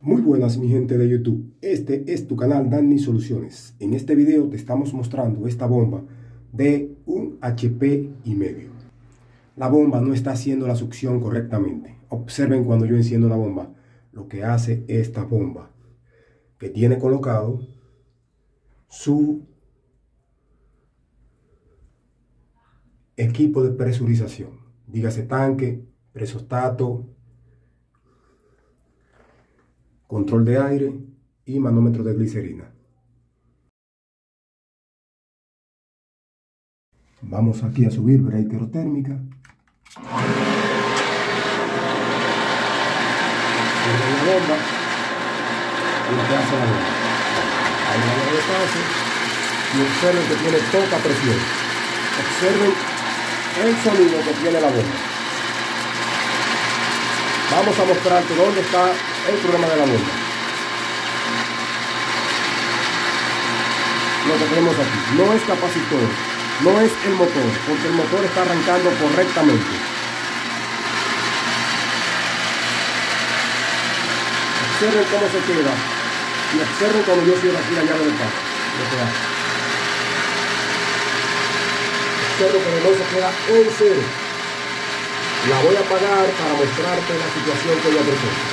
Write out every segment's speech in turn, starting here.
Muy buenas mi gente de YouTube, este es tu canal Danny Soluciones. En este video te estamos mostrando esta bomba de 1 HP y medio. La bomba no está haciendo la succión correctamente. Observen cuando yo enciendo la bomba, lo que hace esta bomba, que tiene colocado su equipo de presurización, dígase tanque, presostato, control de aire y manómetro de glicerina. Vamos aquí a subir breaker térmica. La bomba y lo que hace la bomba. Ahí la de paso y observen que tiene poca presión. Observen el sonido que tiene la bomba. Vamos a mostrarte dónde está el problema de la bomba. Lo que tenemos aquí no es capacitor, no es el motor, porque el motor está arrancando correctamente. Observen cómo se queda y observen cuando yo cierro aquí la llave del paso. Observen que no se queda en cero. La voy a apagar para mostrarte la situación que yo presento.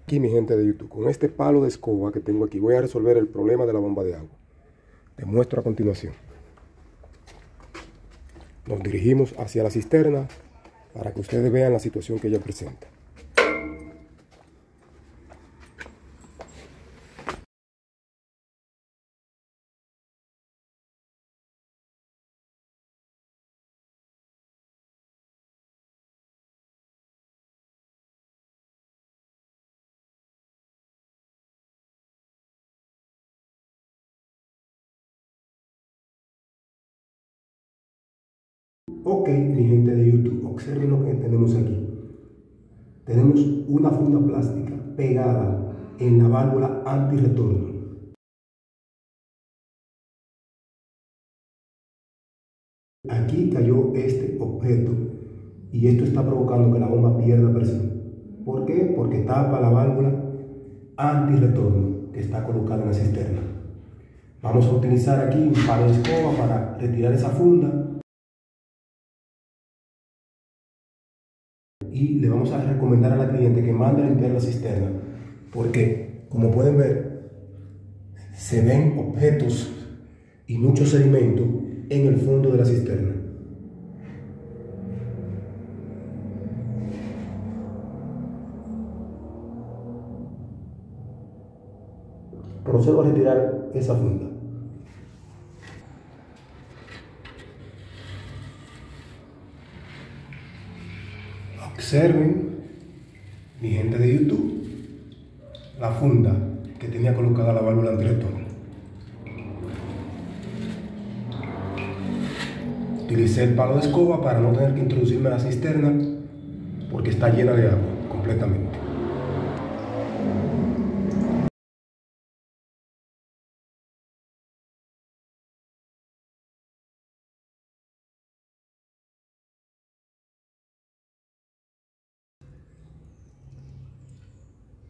Aquí mi gente de YouTube, con este palo de escoba que tengo aquí, voy a resolver el problema de la bomba de agua. Te muestro a continuación. Nos dirigimos hacia la cisterna para que ustedes vean la situación que ella presenta. Ok, mi gente de YouTube, observen lo que tenemos aquí. Tenemos una funda plástica pegada en la válvula antirretorno. Aquí cayó este objeto y esto está provocando que la bomba pierda presión. ¿Por qué? Porque tapa la válvula antirretorno que está colocada en la cisterna. Vamos a utilizar aquí un palo de escoba para retirar esa funda. Y le vamos a recomendar a la cliente que mande a limpiar la cisterna, porque como pueden ver se ven objetos y mucho sedimento en el fondo de la cisterna. Procedo a retirar esa funda. Observen, mi gente de YouTube, la funda que tenía colocada la válvula antirretorno. Utilicé el palo de escoba para no tener que introducirme a la cisterna porque está llena de agua completamente.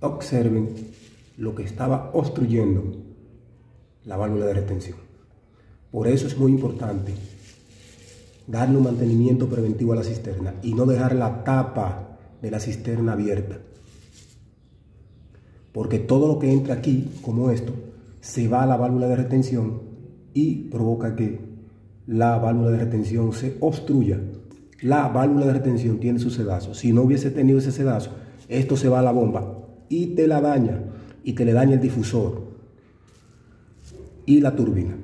Observen lo que estaba obstruyendo la válvula de retención. Por eso es muy importante darle un mantenimiento preventivo a la cisterna y no dejar la tapa de la cisterna abierta. Porque todo lo que entra aquí, como esto, se va a la válvula de retención y provoca que la válvula de retención se obstruya. La válvula de retención tiene su sedazo. Si no hubiese tenido ese sedazo, esto se va a la bomba y te la daña, y te le daña el difusor y la turbina.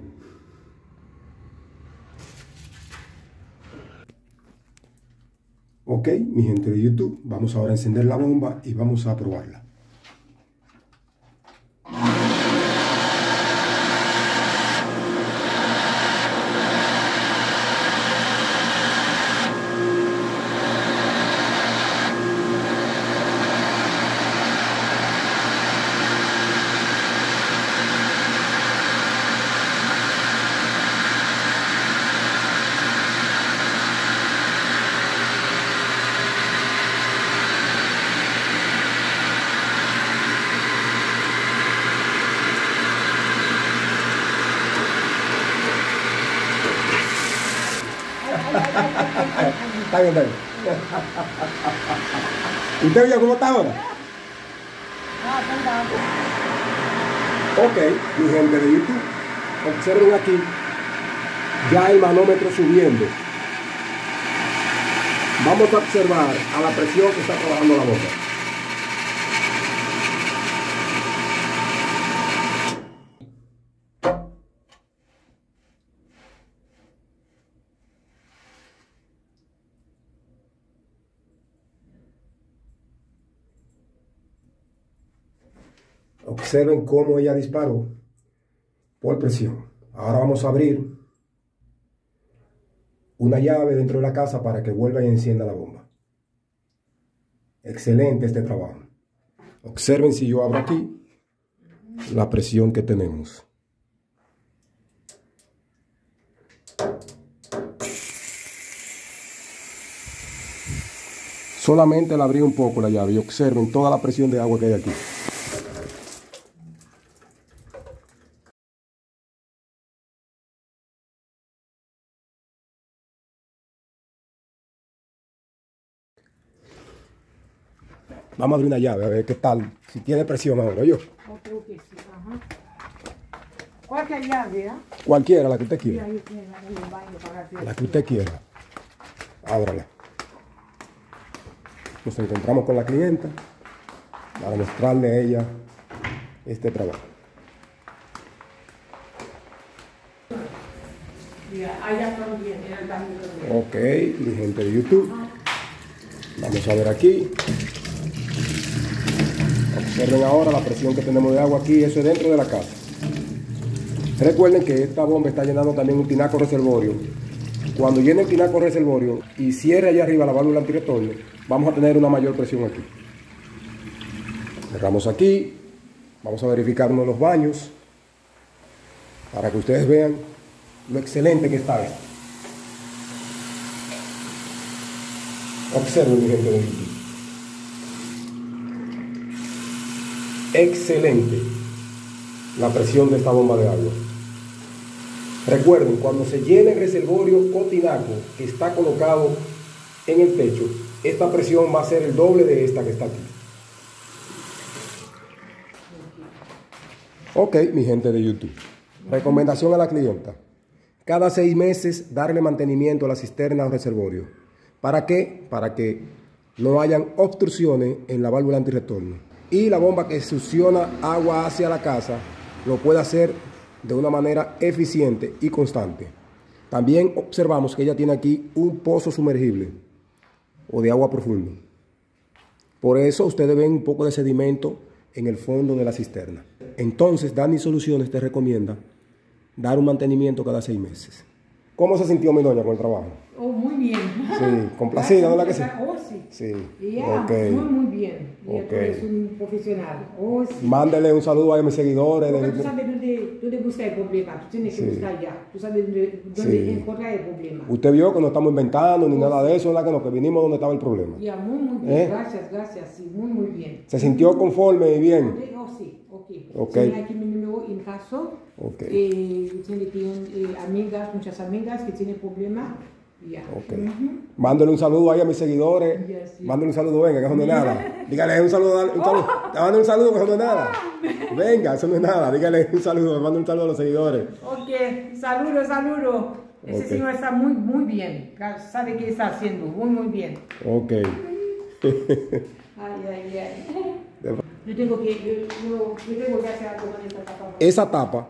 Ok, mi gente de YouTube, vamos ahora a encender la bomba y vamos a probarla. Está bien, está bien. ¿Usted vio cómo está ahora? Ok, mi gente de YouTube, observen aquí ya el manómetro subiendo. Vamos a observar a la presión que está trabajando la bomba. Observen cómo ella disparó por presión. Ahora vamos a abrir una llave dentro de la casa para que vuelva y encienda la bomba. Excelente este trabajo. Observen si yo abro aquí la presión que tenemos. Solamente la abrí un poco la llave y observen toda la presión de agua que hay aquí. Vamos a abrir una llave a ver qué tal, si tiene presión ahora, yo. Creo que sí, ajá. Cualquier llave, ¿eh? Cualquiera, la que usted quiera. Sí, ahí La que usted quiera. Ábrala. Nos encontramos con la clienta para mostrarle a ella este trabajo. Allá también, en el baño también. Ok, mi gente de YouTube. Vamos a ver aquí. Observen ahora la presión que tenemos de agua aquí, eso es dentro de la casa. Recuerden que esta bomba está llenando también un tinaco reservorio. Cuando llene el tinaco reservorio y cierre allá arriba la válvula antirretorno, vamos a tener una mayor presión aquí. Cerramos aquí, vamos a verificar uno de los baños para que ustedes vean lo excelente que está esto. Observen, mi gente de YouTube. Excelente la presión de esta bomba de agua. Recuerden, cuando se llene el reservorio o tinaco que está colocado en el techo, esta presión va a ser el doble de esta que está aquí. Ok, mi gente de YouTube. Recomendación a la clienta. Cada 6 meses darle mantenimiento a la cisterna o reservorio. ¿Para qué? Para que no hayan obstrucciones en la válvula antirretorno. Y la bomba que succiona agua hacia la casa lo puede hacer de una manera eficiente y constante. También observamos que ella tiene aquí un pozo sumergible o de agua profunda. Por eso ustedes ven un poco de sedimento en el fondo de la cisterna. Entonces, Danny Soluciones te recomienda dar un mantenimiento cada 6 meses. ¿Cómo se sintió mi doña con el trabajo? Oh, muy bien. Sí, complacida, ¿no la que sí? Oh, sí. Sí. Yeah, Okay. muy bien. Okay. Tú eres un profesional. Oh, sí. Mándele un saludo a mis seguidores. Porque tú sabes dónde buscar el problema. Tú tienes que buscar allá. Tú sabes dónde encontrar el problema. Usted vio que no estamos inventando ni nada de eso, ¿verdad? Que no, que vinimos donde estaba el problema. Ya, muy bien. Gracias. Sí, muy bien. ¿Se sintió conforme y bien? Oh, sí. Ok. Tiene aquí mi número en caso. Ok. Tiene amigas, muchas amigas que tienen problemas. Yeah. Okay. Mándale un saludo ahí a mis seguidores. Yes. Mándale un saludo, venga, que eso no es nada. Dígale un saludo, mándale un saludo, que eso no es nada. Venga, eso no es nada. Dígale un saludo, mándale un saludo a los seguidores. Ok, saludo. Ese señor está muy bien. Sabe qué está haciendo, muy bien. Ok. Ay. Yo tengo que hacer algo con esta tapa. Esa tapa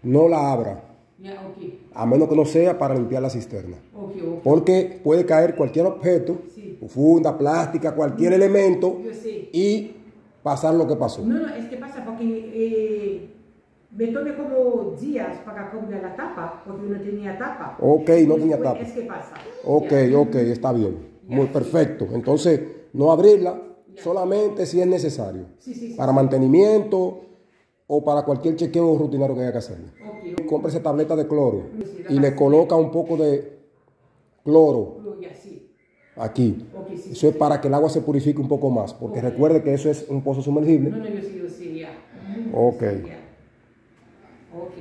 no la abra. Okay. A menos que no sea para limpiar la cisterna. Okay. Porque puede caer cualquier objeto, funda, plástica, cualquier elemento y pasar lo que pasó. No, es que pasa porque me tomé como días para cambiar la tapa, porque no tenía tapa. Ok, no tenía tapa. Es que pasa. Ok, está bien. Muy perfecto. Entonces, no abrirla solamente si es necesario. Para mantenimiento o para cualquier chequeo rutinario que haya que hacerle. Cómprese tableta de cloro y le coloca un poco de cloro aquí. Eso es para que el agua se purifique un poco más, porque recuerde que eso es un pozo sumergible. No, yo sí, ya. Ok.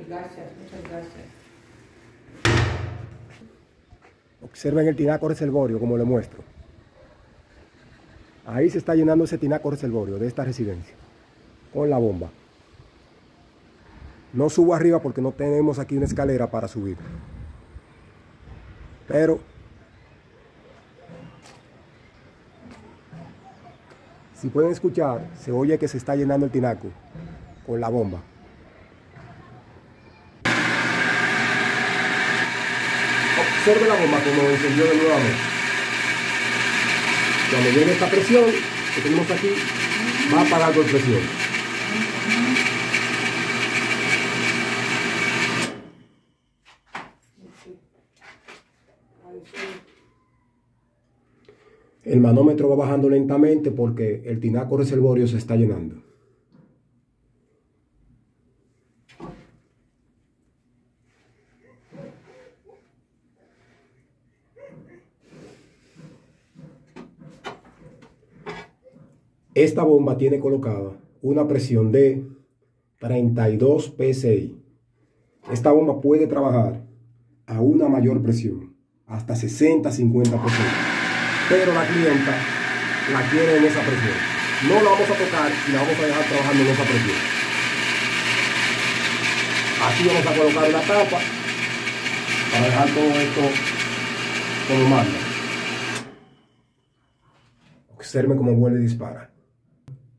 Gracias, muchas gracias. Observen el tinaco reservorio como le muestro. Ahí se está llenando ese tinaco reservorio de esta residencia con la bomba. No subo arriba porque no tenemos aquí una escalera para subir. Pero si pueden escuchar, se oye que se está llenando el tinaco con la bomba. Observe la bomba como encendió de nuevamente. Cuando llegue esta presión que tenemos aquí, va a apagar por presión. El manómetro va bajando lentamente porque el tinaco reservorio se está llenando. Esta bomba tiene colocada una presión de 32 psi. Esta bomba puede trabajar a una mayor presión, hasta 60-50%. Pero la clienta la quiere en esa presión. No la vamos a tocar y la vamos a dejar trabajando en esa presión. Aquí vamos a colocar una tapa para dejar todo esto como manda. Observe cómo vuelve y dispara.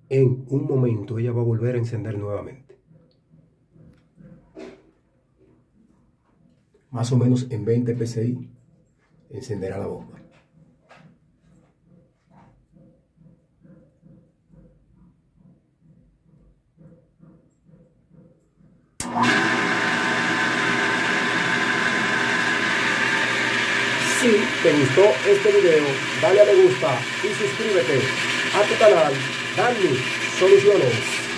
En un momento ella va a volver a encender nuevamente. Más o menos en 20 psi encenderá la bomba. Si te gustó este video, dale a me gusta y suscríbete a tu canal Danny Soluciones.